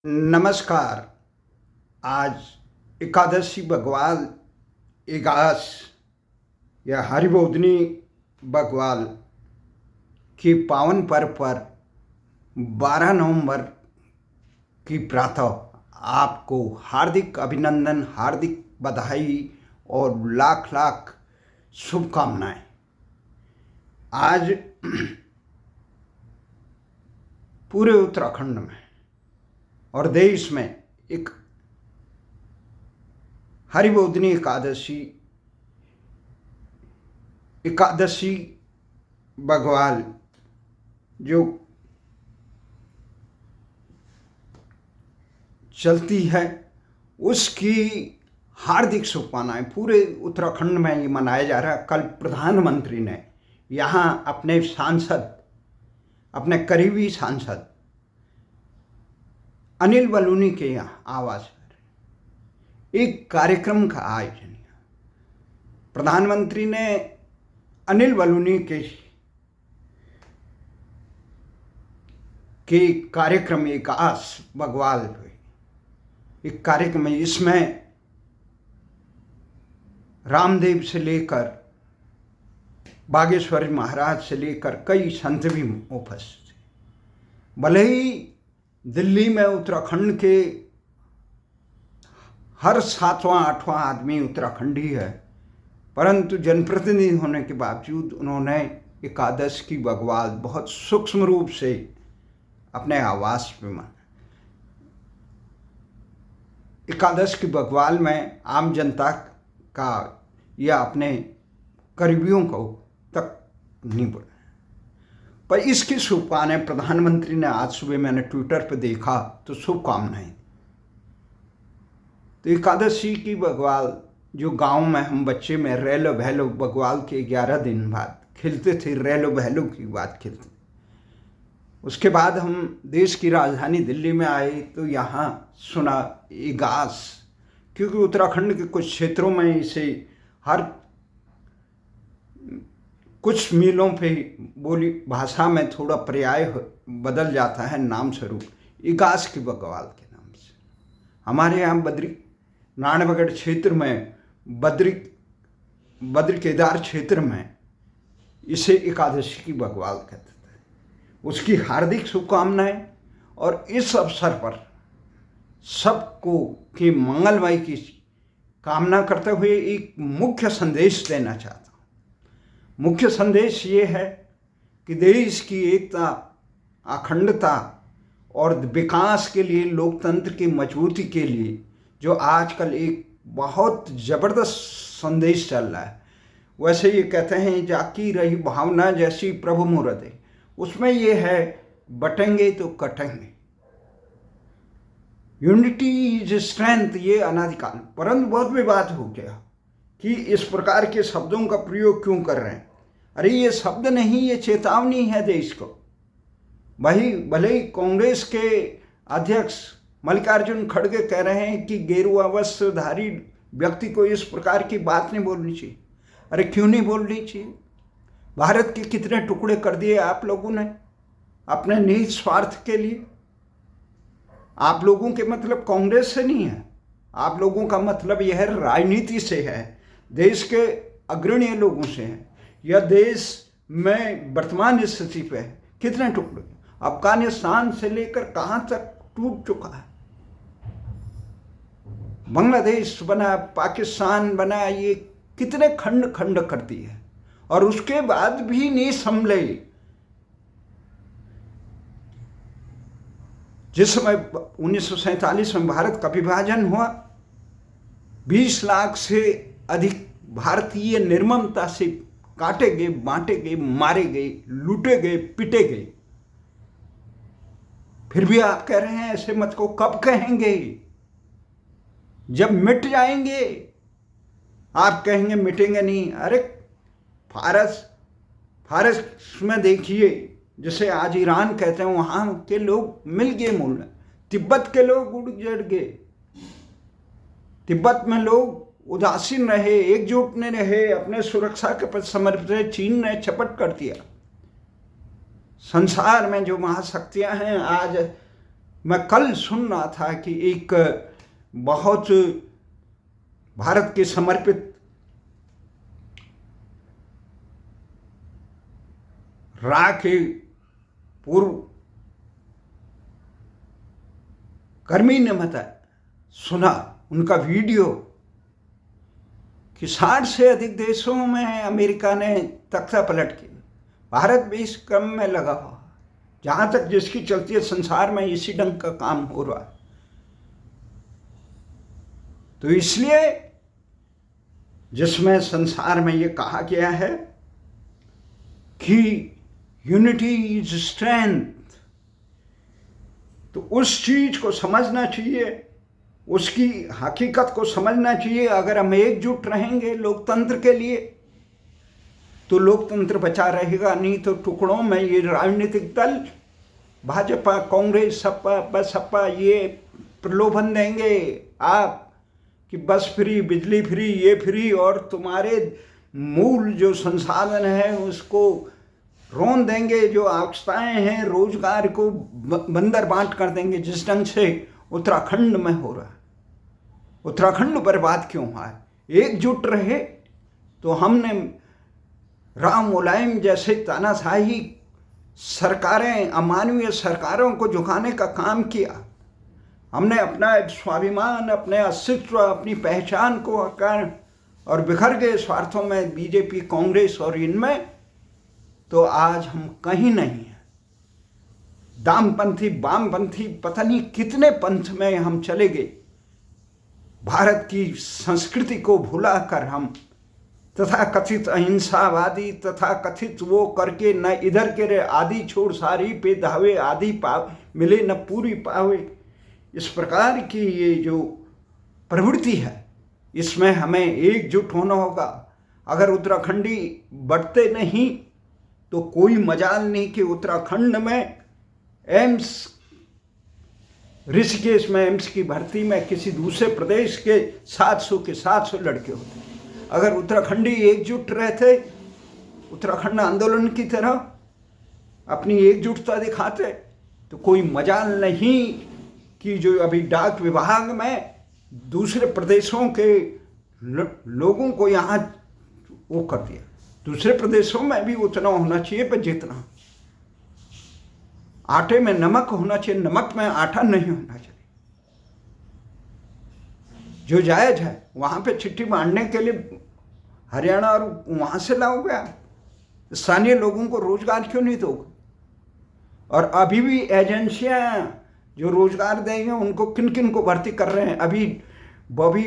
नमस्कार। आज एकादशी बग्वाल एकादश या हरिबोधिनी बग्वाल के पावन पर्व पर 12 नवंबर की प्रातः आपको हार्दिक अभिनंदन, हार्दिक बधाई और लाख लाख शुभकामनाएं। आज पूरे उत्तराखंड में और देश में एक हरिबोधिनी एकादशी बग्वाल जो चलती है उसकी हार्दिक शुभकामनाएं। पूरे उत्तराखंड में ये मनाया जा रहा है। कल प्रधानमंत्री ने यहाँ अपने करीबी सांसद अनिल बलूनी के यहाँ आवास पर एक कार्यक्रम का आयोजन किया। प्रधानमंत्री ने अनिल बलूनी के कार्यक्रम एकादश बग्वाल एक कार्यक्रम है। इसमें रामदेव से लेकर बागेश्वर महाराज से लेकर कई संत भी उपस्थित थे। भले ही दिल्ली में उत्तराखंड के हर 7वां 8वां आदमी उत्तराखंडी है, परंतु जनप्रतिनिधि होने के बावजूद उन्होंने एकादश की बग्वाल बहुत सूक्ष्म रूप से अपने आवास पे माना। एकादश की बग्वाल में आम जनता का या अपने करीबियों को तक नहीं बोला, पर इसकी शुभकामनाएं प्रधानमंत्री ने आज सुबह मैंने ट्विटर पर देखा तो शुभकामनाएं। तो एकादशी की बग्वाल जो गांव में हम बच्चे में रैलो भैलो बग्वाल के 11 दिन बाद खेलते थे, रैलो भैलो की बात खेलते। उसके बाद हम देश की राजधानी दिल्ली में आए तो यहाँ सुना एकादश, क्योंकि उत्तराखंड के कुछ क्षेत्रों में इसे हर कुछ मीलों पे बोली भाषा में थोड़ा पर्याय बदल जाता है नाम स्वरूप एकादश की बग्वाल के नाम से। हमारे यहाँ नारायणगढ़ क्षेत्र में बद्री केदार क्षेत्र में इसे एकादशी की बग्वाल कहते थे। उसकी हार्दिक शुभकामनाएं और इस अवसर पर सबको की मंगलमय की कामना करते हुए एक मुख्य संदेश देना चाहता हूँ। मुख्य संदेश ये है कि देश की एकता, अखंडता और विकास के लिए, लोकतंत्र की मजबूती के लिए जो आजकल एक बहुत ज़बरदस्त संदेश चल रहा है, वैसे ये कहते हैं जाकी रही भावना जैसी प्रभु मुरादे, उसमें ये है बटेंगे तो कटेंगे। यूनिटी इज स्ट्रेंथ, ये अनादिकाल। परंतु बहुत विवाद हो गया कि इस प्रकार के शब्दों का प्रयोग क्यों कर रहे हैं। अरे ये शब्द नहीं, ये चेतावनी है देश को। भले ही कांग्रेस के अध्यक्ष मल्लिकार्जुन खड़गे कह रहे हैं कि गेरुआ वस्त्रधारी व्यक्ति को इस प्रकार की बात नहीं बोलनी चाहिए। अरे क्यों नहीं बोलनी चाहिए? भारत के कितने टुकड़े कर दिए आप लोगों ने अपने निहित स्वार्थ के लिए। आप लोगों के मतलब कांग्रेस से नहीं है, आप लोगों का मतलब यह राजनीति से है, देश के अग्रणी लोगों से है। यह देश में वर्तमान स्थिति पे है। कितने टुकड़े अफगानिस्तान से लेकर कहां तक टूट चुका है। बांग्लादेश बना, पाकिस्तान बना, ये कितने खंड खंड करती है और उसके बाद भी नहीं संभले। जिस समय 1947 में भारत का विभाजन हुआ, 20 लाख से अधिक भारतीय निर्ममता से काटे गए, बांटे गए, मारे गए, लूटे गए, पिटे गए। फिर भी आप कह रहे हैं ऐसे मत को। कब कहेंगे? जब मिट जाएंगे। आप कहेंगे मिटेंगे नहीं। अरे फारस में देखिए, जिसे आज ईरान कहते हैं, वहां के लोग मिल गए मूल। तिब्बत के लोग उड़ जड़ गए। तिब्बत में लोग उदासीन रहे, एकजुट नहीं रहे, अपने सुरक्षा के प्रति समर्पित रहे। चीन ने चपट कर दिया। संसार में जो महाशक्तियां हैं आज मैं कल सुन रहा था कि एक बहुत भारत के समर्पित रा के पूर्व कर्मी ने सुना उनका वीडियो कि 60 से अधिक देशों में अमेरिका ने तख्ता पलट की, भारत भी इस क्रम में लगा हुआ, जहां तक जिसकी चलती है संसार में इसी ढंग का काम हो रहा है। तो इसलिए जिसमें संसार में ये कहा गया है कि यूनिटी इज स्ट्रेंथ, तो उस चीज को समझना चाहिए, उसकी हकीकत को समझना चाहिए। अगर हम एकजुट रहेंगे लोकतंत्र के लिए तो लोकतंत्र बचा रहेगा, नहीं तो टुकड़ों में ये राजनीतिक दल भाजपा, कांग्रेस, सपा, बसपा ये प्रलोभन देंगे आप कि बस फ्री, बिजली फ्री, ये फ्री, और तुम्हारे मूल जो संसाधन है उसको रोन देंगे, जो आवश्यकताएं हैं रोजगार को बंदर बांट कर देंगे, जिस ढंग से उत्तराखंड में हो रहा है। उत्तराखंड बर्बाद क्यों हुआ है? एकजुट रहे तो हमने राम मुलायम जैसे तानाशाही सरकारें, अमानवीय सरकारों को झुकाने का काम किया। हमने अपना स्वाभिमान, अपने अस्तित्व, अपनी पहचान को आकर और बिखर गए स्वार्थों में, बीजेपी, कांग्रेस और इनमें, तो आज हम कहीं नहीं हैं। दामपंथी, वामपंथी, पता नहीं कितने पंथ में हम चले गए। भारत की संस्कृति को भुलाकर हम तथा कथित अहिंसावादी, तथा कथित वो करके न इधर के रे आदि छोड़ सारी पे धावे, आदि पाव मिले न पूरी पावे, इस प्रकार की ये जो प्रवृत्ति है इसमें हमें एकजुट होना होगा। अगर उत्तराखंडी बढ़ते नहीं तो कोई मजाल नहीं कि उत्तराखंड में एम्स, ऋषिकेश में एम्स की भर्ती में किसी दूसरे प्रदेश के 700 के 700 लड़के होते। अगर उत्तराखंडी एकजुट रहते, उत्तराखंड आंदोलन की तरह अपनी एकजुटता दिखाते, तो कोई मजाल नहीं कि जो अभी डाक विभाग में दूसरे प्रदेशों के लोगों को यहाँ वो कर दिया। दूसरे प्रदेशों में भी उतना होना चाहिए, पर जितना आटे में नमक होना चाहिए, नमक में आटा नहीं होना चाहिए। जो जायज है वहां पे चिट्ठी बांटने के लिए हरियाणा और वहां से लाओगे आप, स्थानीय लोगों को रोजगार क्यों नहीं दोगे? और अभी भी एजेंसियां जो रोजगार देंगे उनको किन किन को भर्ती कर रहे हैं? अभी बॉबी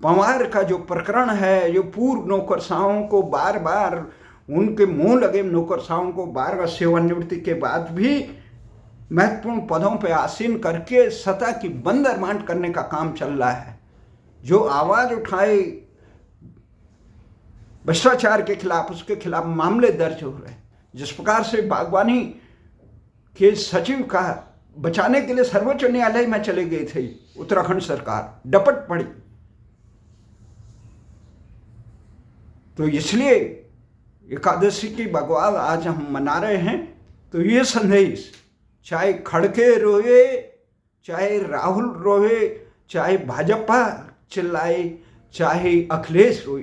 पवार का जो प्रकरण है, जो पूर्व नौकरशाहों को बार बार उनके मुंह लगे नौकरशाहों को बार बार सेवानिवृत्ति के बाद भी महत्वपूर्ण पदों पर आसीन करके सत्ता की बंदर बांट करने का काम चल रहा है। जो आवाज उठाए भ्रष्टाचार के खिलाफ, उसके खिलाफ मामले दर्ज हो रहे हैं। जिस प्रकार से बागवानी के सचिव का बचाने के लिए सर्वोच्च न्यायालय में चले गए थे उत्तराखंड सरकार, डपट पड़ी। तो इसलिए एकादशी की बगवाल आज हम मना रहे हैं। तो ये संदेश चाहे खड़गे रोए, चाहे राहुल रोए, चाहे भाजपा चिल्लाए, चाहे अखिलेश रोए,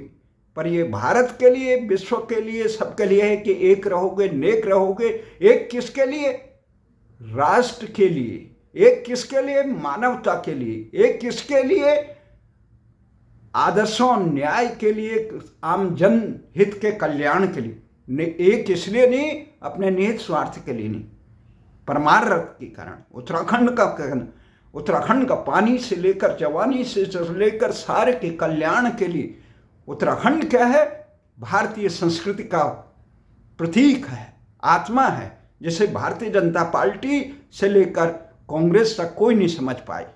पर ये भारत के लिए, विश्व के लिए, सबके लिए है कि एक रहोगे, नेक रहोगे। एक किसके लिए? राष्ट्र के लिए। एक किसके लिए? मानवता के लिए। एक किसके लिए? आदर्शों, न्याय के लिए, आम जन हित के कल्याण के लिए। एक इसलिए नहीं, अपने निहित स्वार्थ के लिए नहीं, परमार्थ के कारण। उत्तराखंड का पानी से लेकर, जवानी से लेकर सारे के कल्याण के लिए। उत्तराखंड क्या है? भारतीय संस्कृति का प्रतीक है, आत्मा है, जिसे भारतीय जनता पार्टी से लेकर कांग्रेस तक कोई नहीं समझ पाए।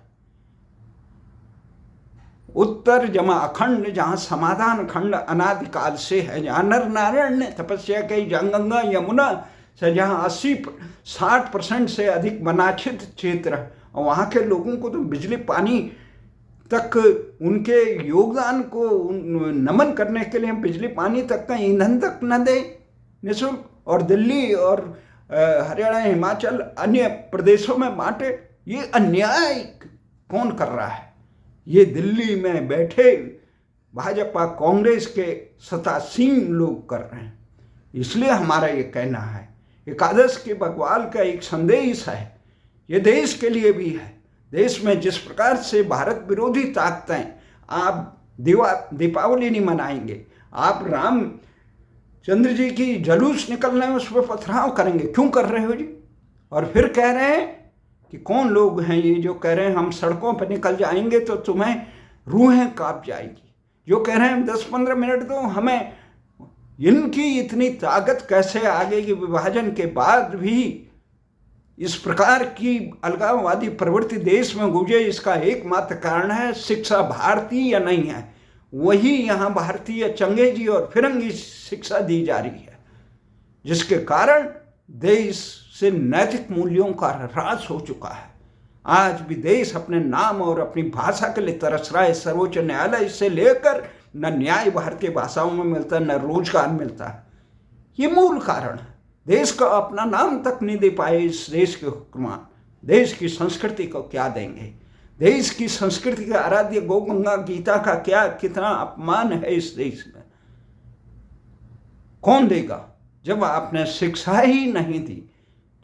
उत्तर जमा अखंड, जहाँ समाधान खंड अनादिकाल से है, जहाँ नर नारायण ने तपस्या की, जहाँ गंगा यमुना से, जहाँ 80-60% से अधिक वनाच्छित क्षेत्र है, और वहाँ के लोगों को तो बिजली पानी तक, उनके योगदान को नमन करने के लिए बिजली पानी तक का ईंधन तक न दे निःशुल्क, और दिल्ली और हरियाणा, हिमाचल, अन्य प्रदेशों में बांटे। ये अन्याय कौन कर रहा है? ये दिल्ली में बैठे भाजपा कांग्रेस के सत्तासीन लोग कर रहे हैं। इसलिए हमारा ये कहना है, एकादश के बकवाल का एक संदेश है, ये देश के लिए भी है। देश में जिस प्रकार से भारत विरोधी ताकतें, आप दीपावली नहीं मनाएंगे, आप राम चंद्र जी की जुलूस निकलना है उस पर पथराव करेंगे, क्यों कर रहे हो जी? और फिर कह रहे हैं कि कौन लोग हैं ये जो कह रहे हैं हम सड़कों पर निकल जाएंगे तो तुम्हें रूहें कांप जाएगी, जो कह रहे हैं 10-15 मिनट दो हमें। इनकी इतनी ताकत कैसे आ गई कि विभाजन के बाद भी इस प्रकार की अलगाववादी प्रवृत्ति देश में गूंजे? इसका एकमात्र कारण है शिक्षा भारतीय नहीं है, वही यहाँ भारतीय चंगेजी और फिरंगी शिक्षा दी जा रही है, जिसके कारण देश से नैतिक मूल्यों का ह्रास हो चुका है। आज भी देश अपने नाम और अपनी भाषा के लिए तरस रहा है। सर्वोच्च न्यायालय से लेकर न न्याय भारतीय भाषाओं में मिलता है, न रोजगार मिलता है। ये मूल कारण है। देश का अपना नाम तक नहीं दे पाए इस देश के हुक्मरान, देश की संस्कृति को क्या देंगे? देश की संस्कृति का आराध्य गौ गंगा गीता का क्या कितना अपमान है इस देश में, कौन देगा जब आपने शिक्षा ही नहीं दी?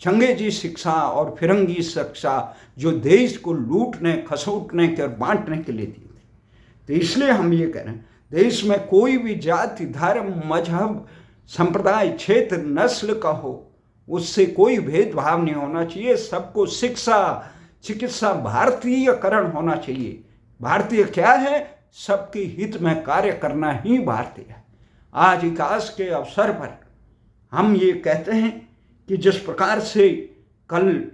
चंगेजी शिक्षा और फिरंगी शिक्षा जो देश को लूटने, खसोटने के और बांटने के लिए दी थी। तो इसलिए हम ये कह रहे हैं, देश में कोई भी जाति, धर्म, मजहब, संप्रदाय, क्षेत्र, नस्ल का हो, उससे कोई भेदभाव नहीं होना चाहिए। सबको शिक्षा, चिकित्सा, भारतीयकरण होना चाहिए। भारतीय क्या है? सबके हित में कार्य करना ही भारतीय है। आज एकादश के अवसर पर हम ये कहते हैं कि जिस प्रकार से कल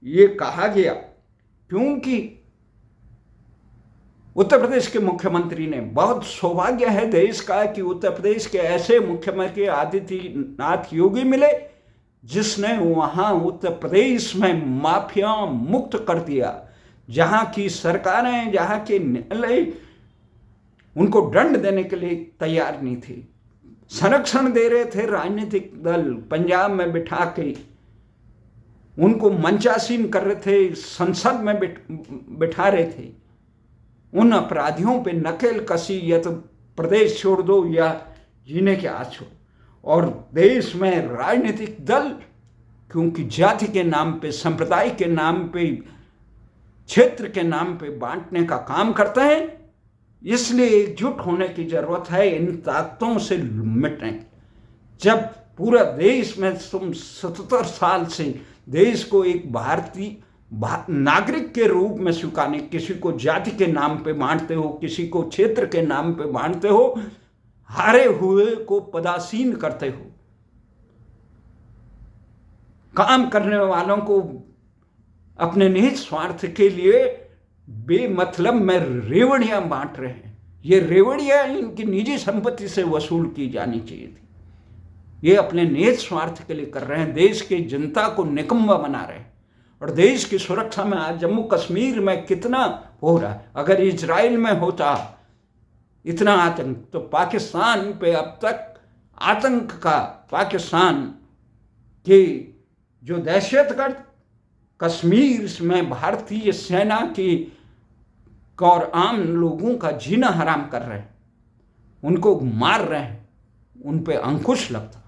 ये कहा गया, क्योंकि उत्तर प्रदेश के मुख्यमंत्री ने, बहुत सौभाग्य है देश का कि उत्तर प्रदेश के ऐसे मुख्यमंत्री आदित्यनाथ योगी मिले जिसने वहां उत्तर प्रदेश में माफिया मुक्त कर दिया। जहां की सरकारें, जहां के न्यायालय उनको दंड देने के लिए तैयार नहीं थे, संरक्षण दे रहे थे राजनीतिक दल पंजाब में बिठा के, उनको मंचासीन कर रहे थे, संसद में बिठा रहे थे। उन अपराधियों पे नकेल कसी, या तो प्रदेश छोड़ दो या जीने के हाथ छोड़ो। और देश में राजनीतिक दल क्योंकि जाति के नाम पे, संप्रदाय के नाम पे, क्षेत्र के नाम पे बांटने का काम करते हैं, इसलिए एकजुट होने की जरूरत है इन ताकतों से मिटने की। जब पूरा देश में तुम 77 साल से देश को एक भारतीय नागरिक के रूप में स्वीकारने, किसी को जाति के नाम पे बांटते हो, किसी को क्षेत्र के नाम पे बांटते हो, हारे हुए को पदासीन करते हो, काम करने वालों को अपने निहित स्वार्थ के लिए बेमतलब में रेवड़ियां बांट रहे हैं। ये रेवड़ियां इनकी निजी संपत्ति से वसूल की जानी चाहिए थी, ये अपने निहित स्वार्थ के लिए कर रहे हैं, देश की जनता को निकम्मा बना रहे हैं। और देश की सुरक्षा में आज जम्मू कश्मीर में कितना हो रहा है। अगर इजराइल में होता इतना आतंक, तो पाकिस्तान पे अब तक आतंक का, पाकिस्तान के जो दहशतगर्द कश्मीर में भारतीय सेना की और आम लोगों का जीना हराम कर रहे हैं, उनको मार रहे हैं, उन पे अंकुश लगता।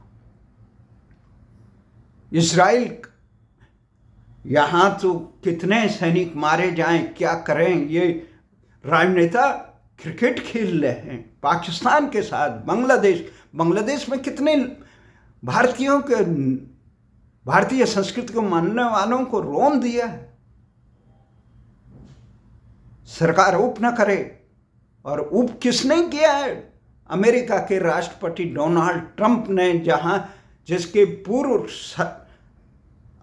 इजराइल, यहां तो कितने सैनिक मारे जाएं, क्या करें, ये राजनेता क्रिकेट खेल रहे हैं पाकिस्तान के साथ। बांग्लादेश में कितने भारतीयों के, भारतीय संस्कृति को मानने वालों को रोन दिया है। सरकार उप न करे, और उप किसने किया है? अमेरिका के राष्ट्रपति डोनाल्ड ट्रंप ने, जहां जिसके पूर्व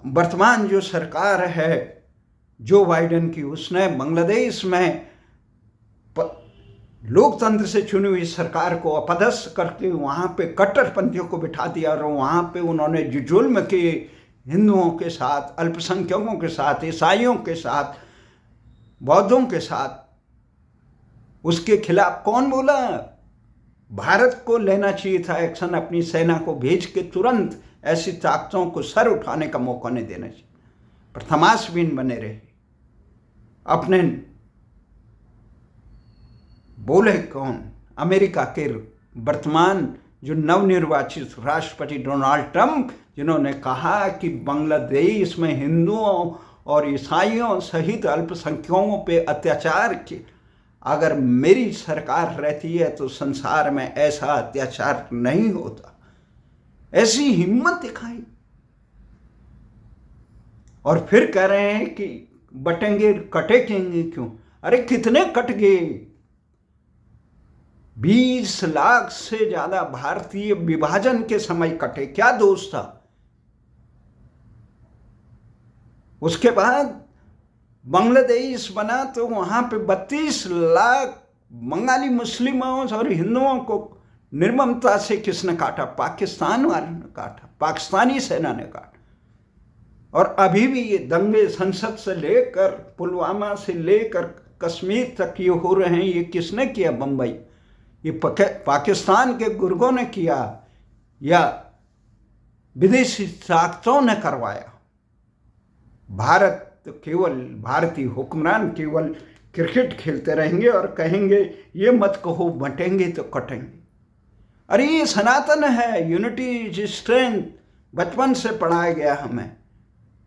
वर्तमान जो सरकार है जो बाइडेन की, उसने बांग्लादेश में लोकतंत्र से चुनी हुई सरकार को अपदस्थ करके वहाँ पे कट्टरपंथियों को बिठा दिया, और वहाँ पे उन्होंने जो जुल्म किए हिंदुओं के साथ, अल्पसंख्यकों के साथ, ईसाइयों के साथ, बौद्धों के साथ, उसके खिलाफ कौन बोला? भारत को लेना चाहिए था एक्शन, अपनी सेना को भेज के तुरंत ऐसी ताकतों को सर उठाने का मौका नहीं देना चाहिए। पर तमाशबीन बने रहे। अपने बोले कौन, अमेरिका के वर्तमान जो नवनिर्वाचित राष्ट्रपति डोनाल्ड ट्रंप, जिन्होंने कहा कि बांग्लादेश में हिंदुओं और ईसाइयों सहित अल्पसंख्यकों पे अत्याचार के, अगर मेरी सरकार रहती है तो संसार में ऐसा अत्याचार नहीं होता। ऐसी हिम्मत दिखाई और फिर कह रहे हैं कि बटेंगे कटेंगे क्यों? अरे कितने कट गए? 20 लाख से ज्यादा भारतीय विभाजन के समय कटे, क्या दोष था? उसके बाद बांग्लादेश बना तो वहां पे 32 लाख बंगाली मुस्लिमों और हिंदुओं को निर्ममता से किसने काटा? पाकिस्तान वालों ने काटा, पाकिस्तानी सेना ने काटा। और अभी भी ये दंगे संसद से लेकर पुलवामा से लेकर कश्मीर तक ये हो रहे हैं। ये किसने किया? बंबई, ये पाकिस्तान के गुर्गों ने किया या विदेशी ताकतों ने करवाया? भारत तो केवल भारतीय हुक्मरान केवल क्रिकेट खेलते रहेंगे और कहेंगे ये मत कहो बटेंगे तो कटेंगे। अरे ये सनातन है, यूनिटी इज स्ट्रेंथ, बचपन से पढ़ाया गया हमें,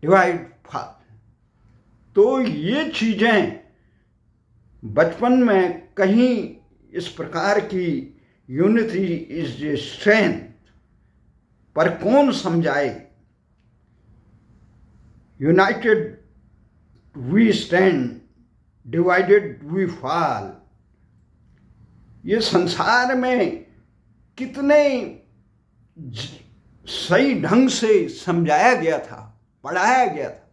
डिवाइड फॉल। तो ये चीजें बचपन में कहीं इस प्रकार की यूनिटी इज स्ट्रेंथ पर कौन समझाए? United we stand, divided we fall. ये संसार में कितने सही ढंग से समझाया गया था, पढ़ाया गया था,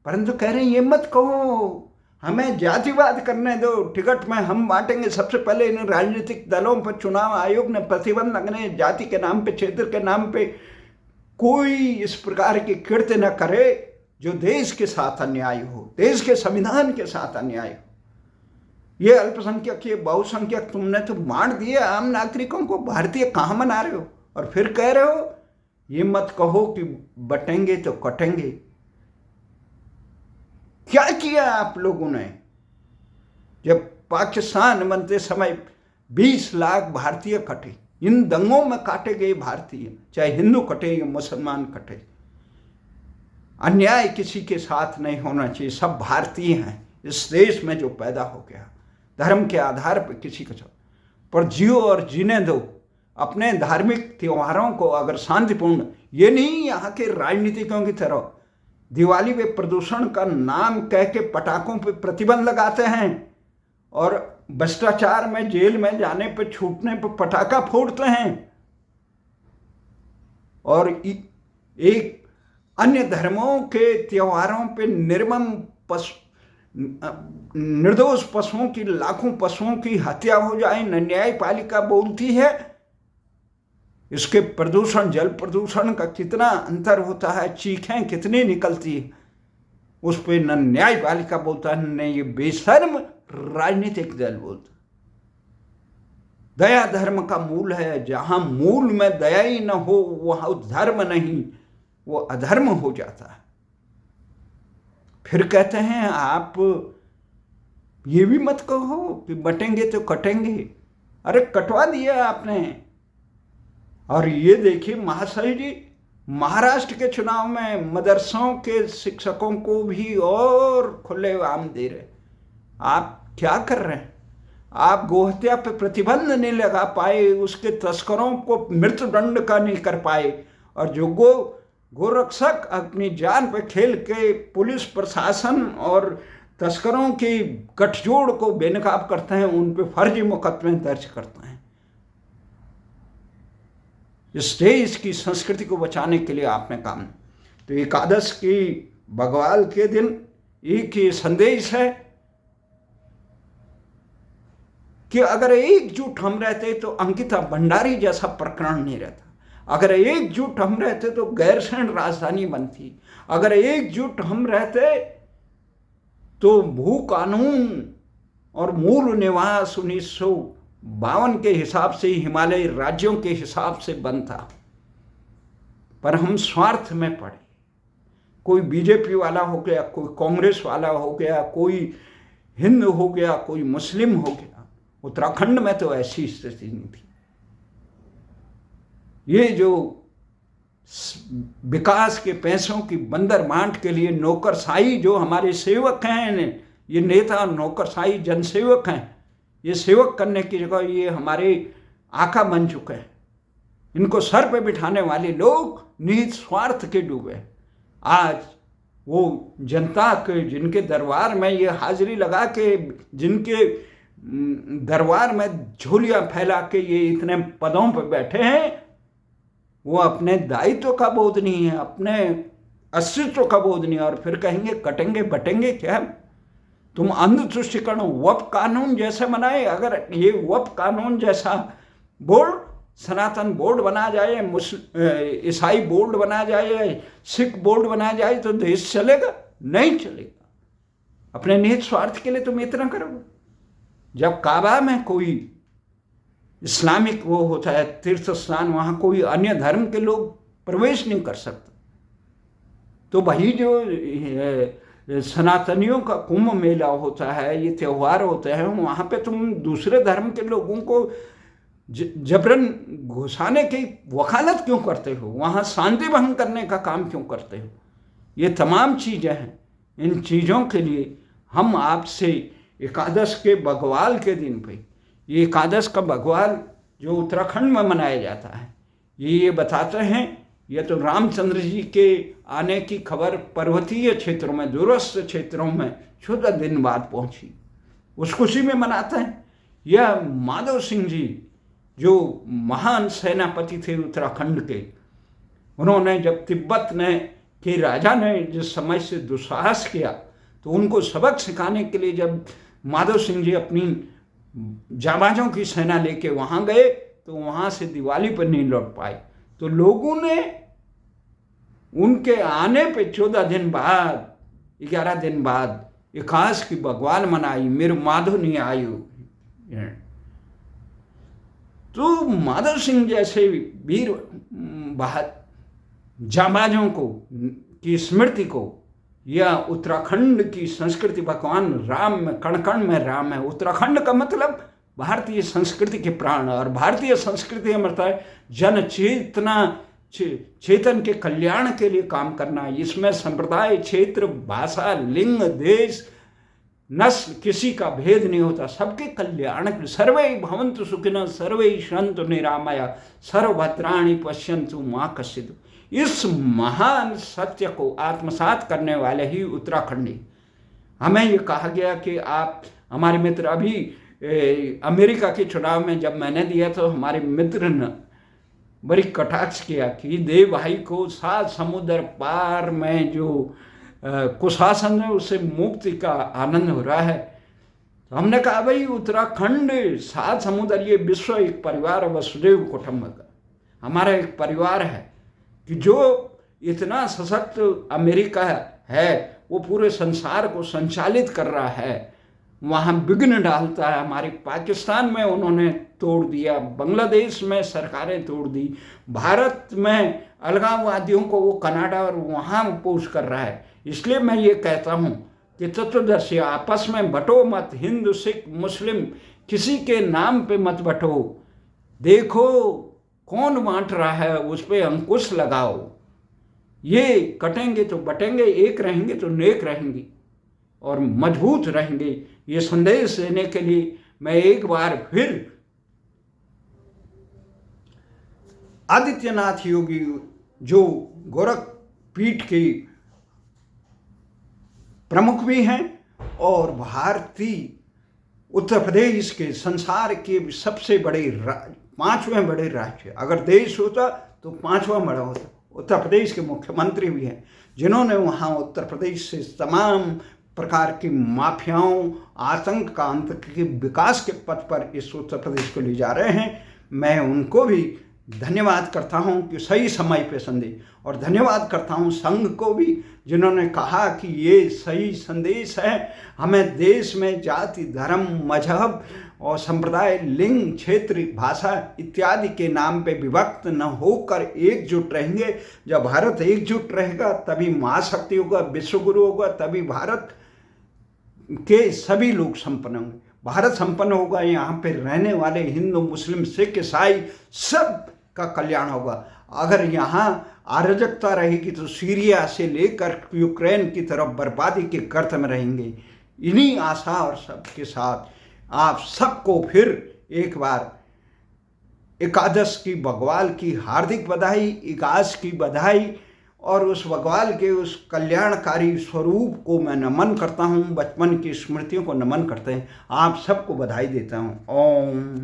परंतु कह रहे हैं ये मत कहो, हमें जातिवाद करने दो, टिकट में हम बांटेंगे। सबसे पहले इन राजनीतिक दलों पर चुनाव आयोग ने प्रतिबंध लगने, जाति के नाम पे, क्षेत्र के नाम पे कोई इस प्रकार की कृत्य न करे जो देश के साथ अन्याय हो, देश के संविधान के साथ अन्याय हो। ये अल्पसंख्यक, ये बहुसंख्यक तुमने तो बांट दिए आम नागरिकों को, भारतीय कहाँ मना रहे हो? और फिर कह रहे हो ये मत कहो कि बटेंगे तो कटेंगे। क्या किया आप लोगों ने? जब पाकिस्तान बनते समय 20 लाख भारतीय कटे, इन दंगों में काटे गए भारतीय, चाहे हिंदू कटे या मुसलमान कटे। अन्याय किसी के साथ नहीं होना चाहिए, सब भारतीय हैं इस देश में जो पैदा हो गया, धर्म के आधार पर किसी को पर जियो और जीने दो। अपने धार्मिक त्योहारों को अगर शांतिपूर्ण, ये नहीं यहाँ के राजनीतिकों की तरह दिवाली पे प्रदूषण का नाम कह के पटाखों पे प्रतिबंध लगाते हैं और भ्रष्टाचार में जेल में जाने पे, छूटने पे पटाखा फोड़ते हैं, और एक अन्य धर्मों के त्योहारों पे निर्दोष पशुओं की, लाखों पशुओं की हत्या हो जाए। न्यायपालिका बोलती है इसके प्रदूषण, जल प्रदूषण का कितना अंतर होता है, चीखें कितनी निकलती है, उस पर न न्यायपालिका बोलता है न ये बेशर्म राजनीतिक दल बोलता। दया धर्म का मूल है, जहां मूल में दया ही न हो वहां धर्म नहीं, वो अधर्म हो जाता है। फिर कहते हैं आप ये भी मत कहो कि बटेंगे तो कटेंगे। अरे कटवा दिया आपने। और ये देखिए महाशय जी, महाराष्ट्र के चुनाव में मदरसों के शिक्षकों को भी और खुलेआम दे रहे। आप क्या कर रहे हैं? आप गोहत्या पे प्रतिबंध नहीं लगा पाए, उसके तस्करों को मृत्युदंड का नहीं कर पाए, और जो गोरक्षक अपनी जान पे खेल के पुलिस प्रशासन और तस्करों की गठजोड़ को बेनकाब करते हैं, उन पे फर्जी मुकदमे दर्ज करते हैं। इस देश की संस्कृति को बचाने के लिए आपने काम। तो एकादश की भगवाल के दिन एक ही संदेश है कि अगर एकजुट हम रहते तो अंकिता भंडारी जैसा प्रकरण नहीं रहता। अगर एकजुट हम रहते तो गैरसैंण राजधानी बनती। अगर एकजुट हम रहते तो भू कानून और मूल निवास 1952 के हिसाब से हिमालयी राज्यों के हिसाब से बनता। पर हम स्वार्थ में पड़े। कोई बीजेपी वाला हो गया, कोई कांग्रेस वाला हो गया, कोई हिंदू हो गया, कोई मुस्लिम हो गया। उत्तराखंड में तो ऐसी स्थिति नहीं थी। ये जो विकास के पैसों की बंदर बांट के लिए नौकरशाही जो हमारे सेवक हैं, ये नेता नौकरशाही जनसेवक हैं, ये सेवक करने की जगह ये हमारे आका बन चुके हैं। इनको सर पे बिठाने वाले लोग निहित स्वार्थ के डूबे। आज वो जनता के जिनके दरबार में ये हाजिरी लगा के, जिनके दरबार में झोलियां फैला के ये इतने पदों पर बैठे हैं, वो अपने दायित्व का बोध नहीं है, अपने अस्तित्व का बोध नहीं है। और फिर कहेंगे कटेंगे बटेंगे क्या? तुम अंध तुष्टिकरण वक्फ कानून जैसे बनाए, अगर ये वक्फ कानून जैसा बोर्ड, सनातन बोर्ड बना जाए, ईसाई बोर्ड बना जाए, सिख बोर्ड बना जाए तो देश चलेगा? नहीं चलेगा। अपने निहित स्वार्थ के लिए तुम इतना करोगे। जब काबा में कोई इस्लामिक वो होता है तीर्थ स्थान, वहाँ कोई अन्य धर्म के लोग प्रवेश नहीं कर सकते, तो वही जो सनातनियों का कुंभ मेला होता है, ये त्यौहार होते हैं, वहाँ पे तुम दूसरे धर्म के लोगों को जबरन घुसाने की वकालत क्यों करते हो? वहाँ शांति भंग करने का काम क्यों करते हो? ये तमाम चीज़ें हैं। इन चीज़ों के लिए हम आपसे एकादश के बग्वाल के दिन पे, ये एकादश का बग्वाल जो उत्तराखंड में मनाया जाता है, ये बताते हैं, यह तो रामचंद्र जी के आने की खबर पर्वतीय क्षेत्रों में, दूरस्थ क्षेत्रों में 14 दिन बाद पहुंची, उस खुशी में मनाते हैं। यह माधव सिंह जी जो महान सेनापति थे उत्तराखंड के, उन्होंने जब तिब्बत ने के राजा ने जिस समय से दुस्साहस किया, तो उनको सबक सिखाने के लिए जब माधव सिंह जी अपनी जाबाजों की सेना लेके वहाँ गए, तो वहाँ से दिवाली पर नहीं लौट पाए। तो लोगों ने उनके आने पे 14 दिन बाद, 11 दिन बाद एकादश की बग्वाल मनाई, मेरे माधव नहीं आयु। तो माधव सिंह जैसे वीर जाबाजों को की स्मृति को, या उत्तराखंड की संस्कृति, भगवान राम में कण कण में राम है। उत्तराखंड का मतलब भारतीय संस्कृति के प्राण, और भारतीय संस्कृति में मतलब है जन चेतना, चेतन के कल्याण के लिए काम करना। इसमें संप्रदाय, क्षेत्र, भाषा, लिंग, देश, नस्ल किसी का भेद नहीं होता, सबके कल्याण। सर्वे भवन्तु सुखिनः सर्वे सन्तु निरामया सर्वभद्राणि पश्यन्तु मा कश्चित्। इस महान सत्य को आत्मसात करने वाले ही उत्तराखंडी। हमें ये कहा गया कि आप, हमारे मित्र, अभी अमेरिका के चुनाव में जब मैंने दिया तो हमारे मित्र ने बड़ी कटाक्ष किया कि देव भाई को 7 समुद्र पार में जो कुशासन है उससे मुक्ति का आनंद हो रहा है। तो हमने कहा भाई उत्तराखंड 7 समुद्र, ये विश्व एक परिवार वसुदेव कुटुंबकम, हमारा एक परिवार है कि जो इतना सशक्त अमेरिका है, वो पूरे संसार को संचालित कर रहा है, वहाँ विघ्न डालता है। हमारे पाकिस्तान में उन्होंने तोड़ दिया, बांग्लादेश में सरकारें तोड़ दी, भारत में अलगाववादियों को वो कनाडा और वहाँ पोष कर रहा है। इसलिए मैं ये कहता हूँ कि तत्वदर्शी आपस में बटो मत, हिंदू सिख मुस्लिम किसी के नाम पे मत बटो, देखो कौन बांट रहा है उस पर अंकुश लगाओ। ये कटेंगे तो बटेंगे, एक रहेंगे तो नेक रहेंगे और मजबूत रहेंगे। ये संदेश देने के लिए मैं एक बार फिर आदित्यनाथ योगी, जो गोरख पीठ के प्रमुख भी हैं और भारतीय उत्तर प्रदेश के संसार के सबसे बड़े 5वें बड़े राज्य, अगर देश होता तो 5वां बड़ा होता, उत्तर प्रदेश के मुख्यमंत्री भी हैं, जिन्होंने वहाँ उत्तर प्रदेश से तमाम प्रकार की माफियाओं, आतंक का अंत के विकास के पथ पर इस उत्तर प्रदेश को ले जा रहे हैं। मैं उनको भी धन्यवाद करता हूं कि सही समय पे संदेश, और धन्यवाद करता हूं संघ को भी, जिन्होंने कहा कि ये सही संदेश है। हमें देश में जाति, धर्म, मजहब और संप्रदाय, लिंग, क्षेत्र, भाषा इत्यादि के नाम पे विभक्त न होकर एकजुट रहेंगे। जब भारत एकजुट रहेगा तभी महाशक्ति होगा, विश्व गुरु होगा, तभी भारत के सभी लोग संपन्न होंगे, भारत संपन्न होगा, यहाँ पे रहने वाले हिंदू मुस्लिम सिख ईसाई सब का कल्याण होगा। अगर यहाँ अराजकता रहेगी तो सीरिया से लेकर यूक्रेन की तरफ बर्बादी के गर्त में रहेंगे। इन्हीं आशा और सबके साथ आप सबको फिर एक बार एकादश की बग्वाल की हार्दिक बधाई, एकादश की बधाई, और उस बग्वाल के उस कल्याणकारी स्वरूप को मैं नमन करता हूँ, बचपन की स्मृतियों को नमन करते हैं। आप सबको बधाई देता हूँ। ओम।